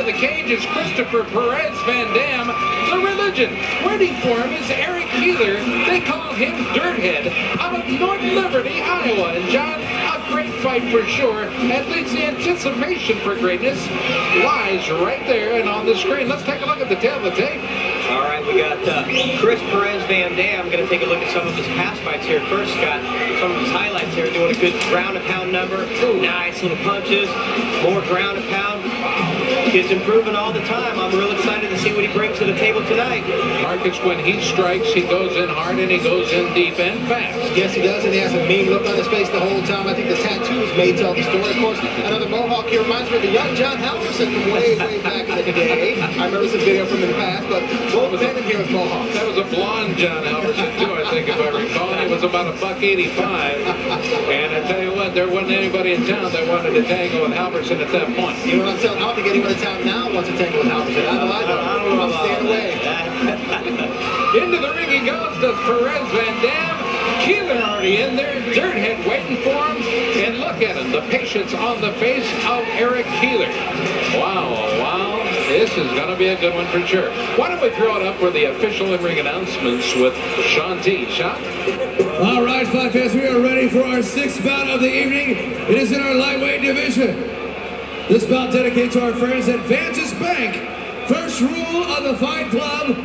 the cage is Christopher Perez Van Dam, the Religion. Waiting for him is Eric Keeler. They call him Dirthead, out of North Liberty, Iowa. And John, a great fight for sure. At least the anticipation for greatness lies right there and on the screen. Let's take a look at the tail of the tape. All right, we got Chris Perez Van Dam. Going to take a look at some of his past fights here. First, got some of his highlights here, doing a good ground and pound number. Nice little punches, more ground and pound. Kid's improving all the time. I'm real excited to see what he brings to the table tonight. Marcus, when he strikes, he goes in hard and he goes in deep and fast. Yes, he does, and he has a mean look on his face the whole time. I think the tattoos may tell the story. Of course, another Mohawk here reminds me of the young John Halverson from way, way back in the day. I remember some video from him in the past, but both men in here with Mohawks. That was a blonde John Halverson, too, I think, if I recall. He was about $1.85. And I tell you what, there wasn't anybody in town that wanted to tangle with Halverson at that point. You know what I'm saying? I don't think anyone in town now wants to tangle with Halverson. I don't know. I'm staying away. Into the ring he goes, does Perez Van Dam. Keeler already in there, Dirthead waiting for him, and look at him, the patience on the face of Eric Keeler. Wow, wow, this is going to be a good one for sure. Why don't we throw it up for the official in-ring announcements with Sean T. Sean? All right, fight fans, we are ready for our sixth bout of the evening. It is in our lightweight division. This bout dedicated to our friends at Vantage Bank. First rule of the Fight Club,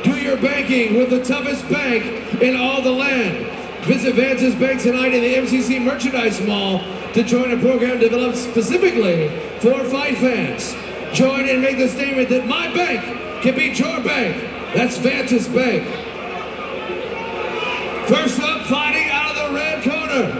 do your banking with the toughest bank in all the land. Visit Vantage Bank tonight in the MCC Merchandise Mall to join a program developed specifically for fight fans. Join and make the statement that my bank can beat your bank. That's Vantage Bank. First up, fighting out of the red corner.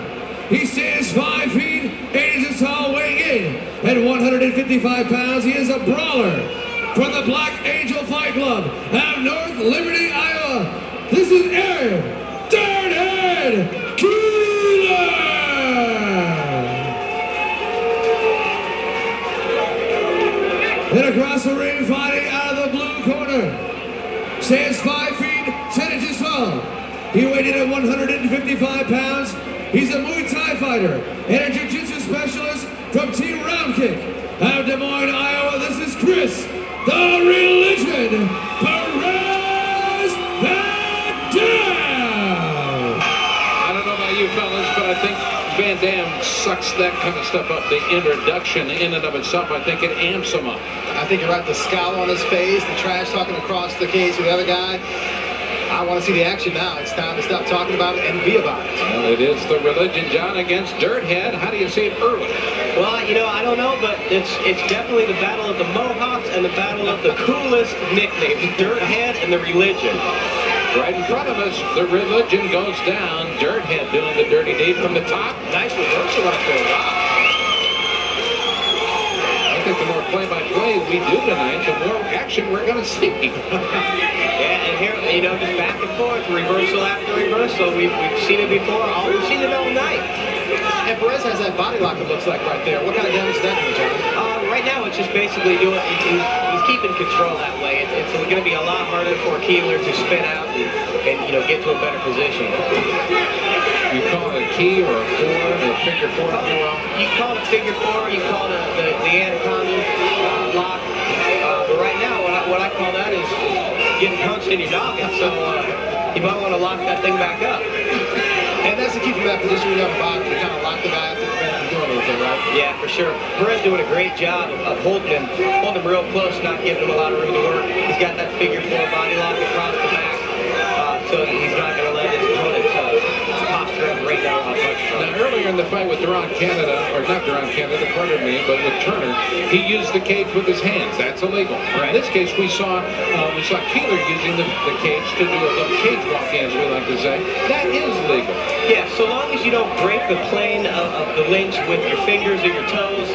He stands 5 feet, 8 inches tall, weighing in at 155 pounds. He is a brawler from the Black Angel Fight Club out of North Liberty, Iowa. This is Eric Dirthead Keeler! And across the ring, fighting out of the blue corner, stands 5 feet, 10 inches tall. He weighed in at 155 pounds. He's a Muay Thai fighter and a Jiu-Jitsu specialist from Team Roundkick out of Des Moines, Iowa. This is Chris, the Religion, Perez Van Dam. I don't know about you fellas, but I think Van Dam sucks that kind of stuff up. The introduction in and of itself, I think it amps him up. I think you're right. The scowl on his face, the trash talking across the cage with the other guy. I want to see the action now. It's time to stop talking about it and be about it. Well, it is the Religion, John, against Dirthead. How do you see it early? Well, you know, I don't know, but it's definitely the battle of the Mohawks and the battle of the coolest nickname, Dirthead and the Religion. Right in front of us, the Religion goes down. Dirthead doing the dirty deed from the top. Nice reversal right there. Wow. I think the more play-by-play we do tonight, the more action we're going to see. Yeah, and here, you know, just back and forth, reversal after reversal. We've seen it before. We've seen it all night. And Perez has that body lock, it looks like, right there. What kind of damage is that doing, John? Right now, it's just basically doing, he's keeping control that way. It's going to be a lot harder for Keeler to spin out and you know, get to a better position. You call it a key or a four, or a figure four? You call it a figure four, you call it the anaconda lock. But right now, what I call that is getting punched in your noggin. So you might want to lock that thing back up. And that's to keep him in that position when you have a body to kind of lock the guy up to prevent him from doing anything, right? Yeah, for sure. Perez doing a great job of holding him real close, not giving him a lot of room to work. He's got that figure four body lock across the back, so he's not going to let his opponent posture him right down on punch. Now, earlier in the fight with Duran Canada, or not Duran Canada, pardon me, but with Turner, he used the cage with his hands. That's illegal. Right. In this case, we saw Keeler using the cage to do a little cage walking, as we like to say. That is legal. Yeah, so long as you don't break the plane of the links with your fingers or your toes,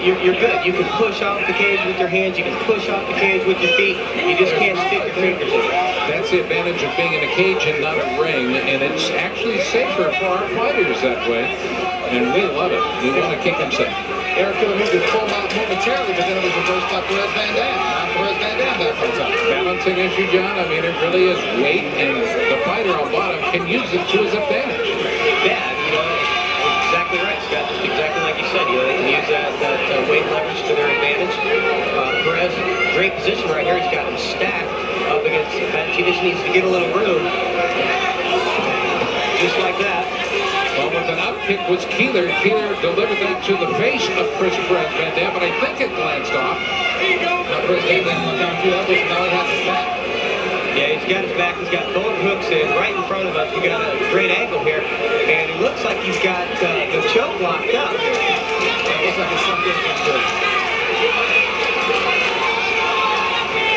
you're good. You can push off the cage with your hands, you can push off the cage with your feet, you just can't stick your fingers in it. That's the advantage of being in a cage and not a ring, and it's actually safer for our fighters that way, and we love it. We want to keep them safe. Eric Keeler moved his full mount momentarily, but then it was reversed by Perez Van Dam. Now Perez Van Dam back on top. Balancing issue, John. I mean, it really is weight, and the fighter on bottom can use it to his advantage. Yeah, you know, exactly right, Scott. Just exactly like you said. You know, they can use that weight leverage to their advantage. Perez great position right here. He's got him stacked up against the bench. He just needs to get a little room. Just like that. Well, with an up kick was Keeler. Keeler delivered that to the face of Chris Perez Van Dam, but I think it glanced off. Perez Van Dam went down 2 elbows, and now he has his back. Yeah, he's got his back. He's got both hooks in right in front of us. We got a great angle here, and it looks like he's got the choke locked up. It looks like it's something good.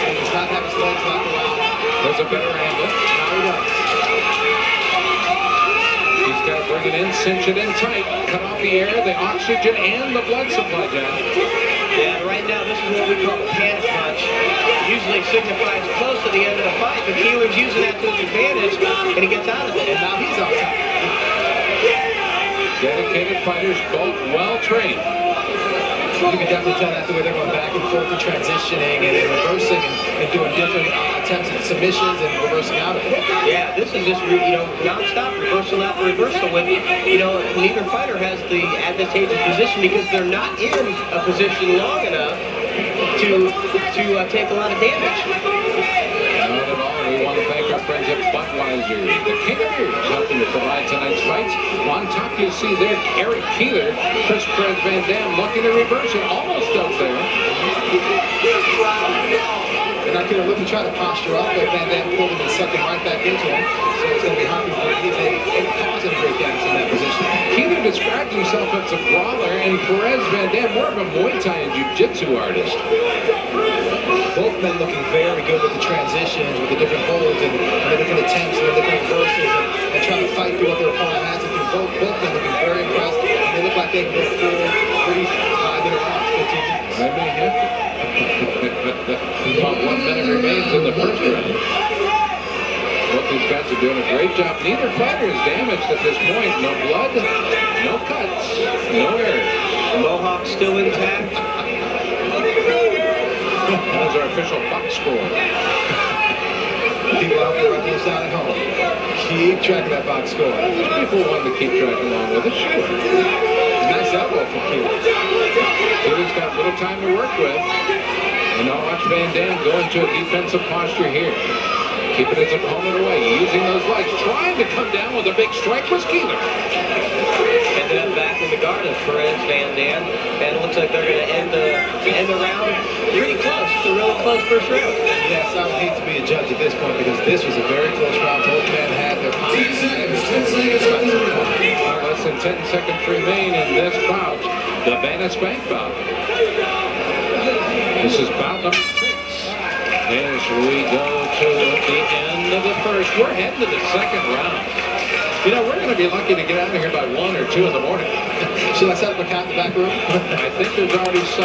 He does not have his legs locked around. There's a better angle. Now he does. He's got to bring it in, cinch it in tight, cut off the air, the oxygen, and the blood supply, John. Yeah, right now this is what we call a panic punch. Usually signifies close to the end of the fight, but Keeler's using that to his advantage, and he gets out of it. And now he's on top. Dedicated fighters, both well trained. You can definitely tell that the way they're going back and forth and transitioning and reversing and doing different attempts at submissions and reversing out of it. Yeah, this is just, non-stop reversal after reversal with, neither fighter has the advantageous position because they're not in a position long enough to take a lot of damage. Not at all. We want to thank our friends at Budweiser, the king of beers, helping to provide tonight's fights. On top, you see there Eric Keeler, Chris Perez Van Dam looking to reverse it. Almost up there. And now Keeler looking to try to posture up, but Van Dam pulled him and sucked him right back into him. So it's going to be hard for him to cause any breakdowns in that position. Keeler described himself as a brawler, and Perez Van Dam more of a Muay Thai and Jiu-Jitsu artist. Both men looking very good with the transitions, with the different holds and the different attempts and the different reversals and trying to fight through what their opponent has to do. Both men looking very impressed. And they look like they can go full, pretty 5-minute rounds, 15 minutes. I may have to. About 1 minute remains in the first round. Both these guys are doing a great job. Neither fighter is damaged at this point. No blood, no cuts, no errors. Mohawk still intact. That was our official box score. People out there on the side at home, keep track of that box score. People want to keep track along with it, sure. Nice elbow from Keeler. Keeler's got a little time to work with. And now watch Van Dam go into a defensive posture here. Keeping his opponent away, using those legs, trying to come down with a big strike was Keeler. Ended up back in the guard of Perez Van Dam, and it looks like they're going to end the round pretty close. It's a really close first round. Yes, I would hate to be a judge at this point because this was a very close round. Both men had their 10 seconds, 10 seconds. Less than 10 seconds remain in this bout, the Vannis Bank bout. This is bout number 6. As we go to the end of the first, we're heading to the second round. We're going to be lucky to get out of here by 1 or 2 in the morning. Should I set up a count in the back room? I think there's already some.